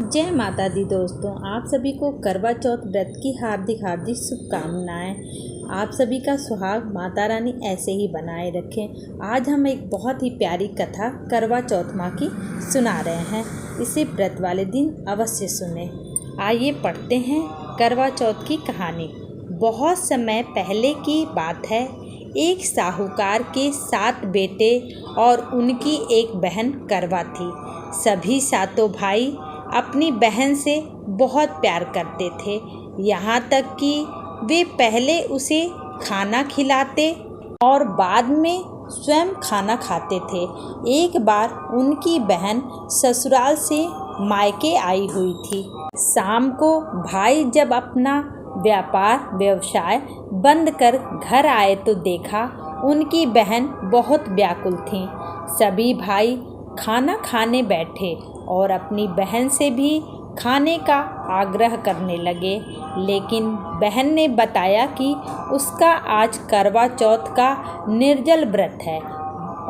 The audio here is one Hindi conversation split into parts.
जय माता दी दोस्तों, आप सभी को करवा चौथ व्रत की हार्दिक हार्दिक शुभकामनाएं। आप सभी का सुहाग माता रानी ऐसे ही बनाए रखें। आज हम एक बहुत ही प्यारी कथा करवा चौथ माँ की सुना रहे हैं। इसे व्रत वाले दिन अवश्य सुने। आइए पढ़ते हैं करवा चौथ की कहानी। बहुत समय पहले की बात है। एक साहूकार के 7 बेटे और उनकी एक बहन करवा थी। सभी सातों भाई अपनी बहन से बहुत प्यार करते थे, यहाँ तक कि वे पहले उसे खाना खिलाते और बाद में स्वयं खाना खाते थे। एक बार उनकी बहन ससुराल से मायके आई हुई थी। शाम को भाई जब अपना व्यवसाय बंद कर घर आए तो देखा उनकी बहन बहुत व्याकुल थी। सभी भाई खाना खाने बैठे और अपनी बहन से भी खाने का आग्रह करने लगे, लेकिन बहन ने बताया कि उसका आज करवा चौथ का निर्जल व्रत है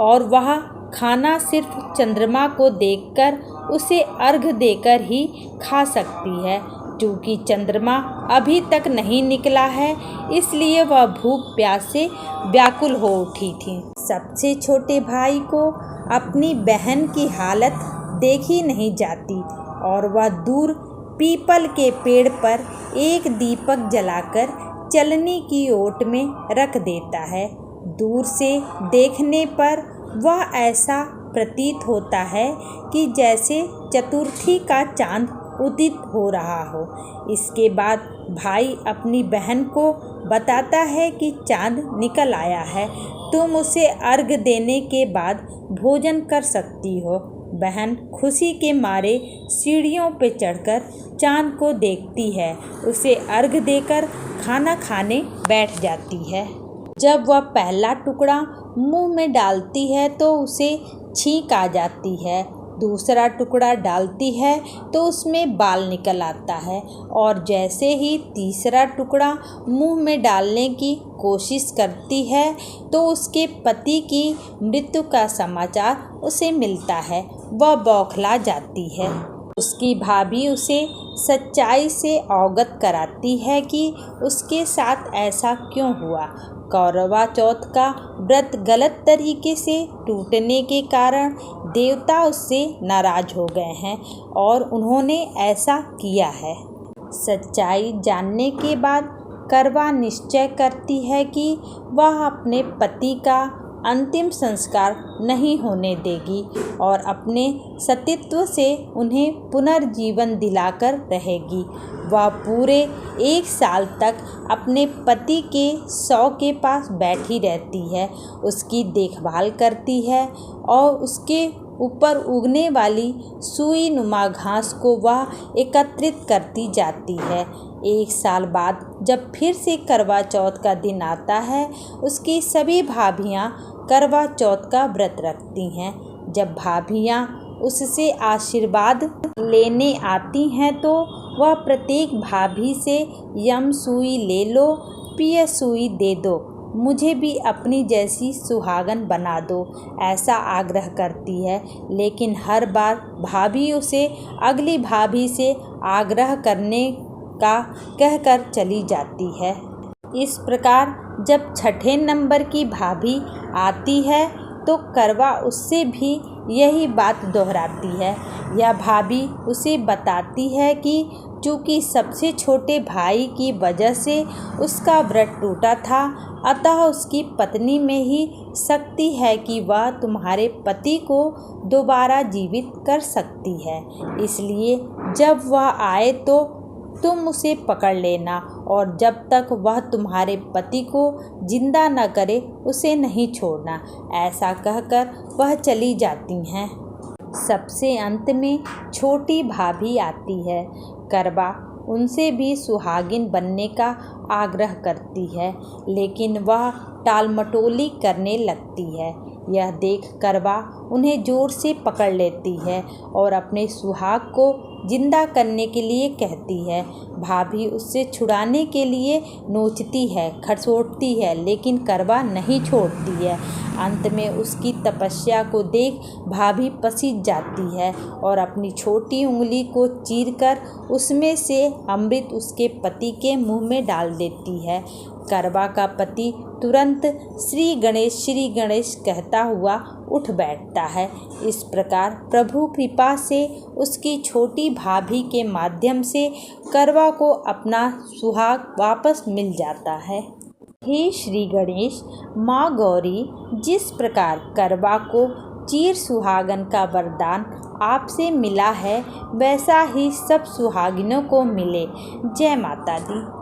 और वह खाना सिर्फ चंद्रमा को देखकर उसे अर्घ देकर ही खा सकती है। क्योंकि चंद्रमा अभी तक नहीं निकला है, इसलिए वह भूख प्यास से व्याकुल हो उठी थी। सबसे छोटे भाई को अपनी बहन की हालत देखी नहीं जाती और वह दूर पीपल के पेड़ पर एक दीपक जलाकर चलनी की ओट में रख देता है। दूर से देखने पर वह ऐसा प्रतीत होता है कि जैसे चतुर्थी का चांद उदित हो रहा हो। इसके बाद भाई अपनी बहन को बताता है कि चांद निकल आया है, तुम उसे अर्घ देने के बाद भोजन कर सकती हो। बहन खुशी के मारे सीढ़ियों पर चढ़कर चांद को देखती है, उसे अर्घ देकर खाना खाने बैठ जाती है। जब वह पहला टुकड़ा मुंह में डालती है तो उसे छींक आ जाती है। दूसरा टुकड़ा डालती है तो उसमें बाल निकल आता है और जैसे ही तीसरा टुकड़ा मुंह में डालने की कोशिश करती है तो उसके पति की मृत्यु का समाचार उसे मिलता है। वह बौखला जाती है। उसकी भाभी उसे सच्चाई से अवगत कराती है कि उसके साथ ऐसा क्यों हुआ। करवा चौथ का व्रत गलत तरीके से टूटने के कारण देवता उससे नाराज हो गए हैं और उन्होंने ऐसा किया है। सच्चाई जानने के बाद करवा निश्चय करती है कि वह अपने पति का अंतिम संस्कार नहीं होने देगी और अपने सतीत्व से उन्हें पुनर्जीवन दिलाकर रहेगी। वह पूरे 1 साल तक अपने पति के शव के पास बैठी रहती है, उसकी देखभाल करती है और उसके ऊपर उगने वाली सुई नुमा घास को वह एकत्रित करती जाती है। 1 साल बाद जब फिर से करवा चौथ का दिन आता है, उसकी सभी भाभियाँ करवा चौथ का व्रत रखती हैं। जब भाभियाँ उससे आशीर्वाद लेने आती हैं तो वह प्रत्येक भाभी से यम सुई ले लो, पिय सुई दे दो, मुझे भी अपनी जैसी सुहागन बना दो, ऐसा आग्रह करती है। लेकिन हर बार भाभी उसे अगली भाभी से आग्रह करने का कहकर चली जाती है। इस प्रकार जब 6ठे नंबर की भाभी आती है तो करवा उससे भी यही बात दोहराती है। यह भाभी उसे बताती है कि चूँकि सबसे छोटे भाई की वजह से उसका व्रत टूटा था, अतः उसकी पत्नी में ही शक्ति है कि वह तुम्हारे पति को दोबारा जीवित कर सकती है। इसलिए जब वह आए तो तुम उसे पकड़ लेना और जब तक वह तुम्हारे पति को जिंदा न करे उसे नहीं छोड़ना। ऐसा कहकर वह चली जाती हैं। सबसे अंत में छोटी भाभी आती है। करवा उनसे भी सुहागिन बनने का आग्रह करती है, लेकिन वह टालमटोली करने लगती है। यह देख करवा उन्हें जोर से पकड़ लेती है और अपने सुहाग को जिंदा करने के लिए कहती है। भाभी उससे छुड़ाने के लिए नोचती है, खसोटती है, लेकिन करवा नहीं छोड़ती है। अंत में उसकी तपस्या को देख भाभी पसीज जाती है और अपनी छोटी उंगली को चीरकर उसमें से अमृत उसके पति के मुंह में डाल देती है। करवा का पति तुरंत श्री गणेश कहता हुआ उठ बैठता है। इस प्रकार प्रभु कृपा से उसकी छोटी भाभी के माध्यम से करवा को अपना सुहाग वापस मिल जाता है। हे श्री गणेश, माँ गौरी जिस प्रकार करवा को चिर सुहागन का वरदान आपसे मिला है, वैसा ही सब सुहागिनों को मिले। जय माता दी।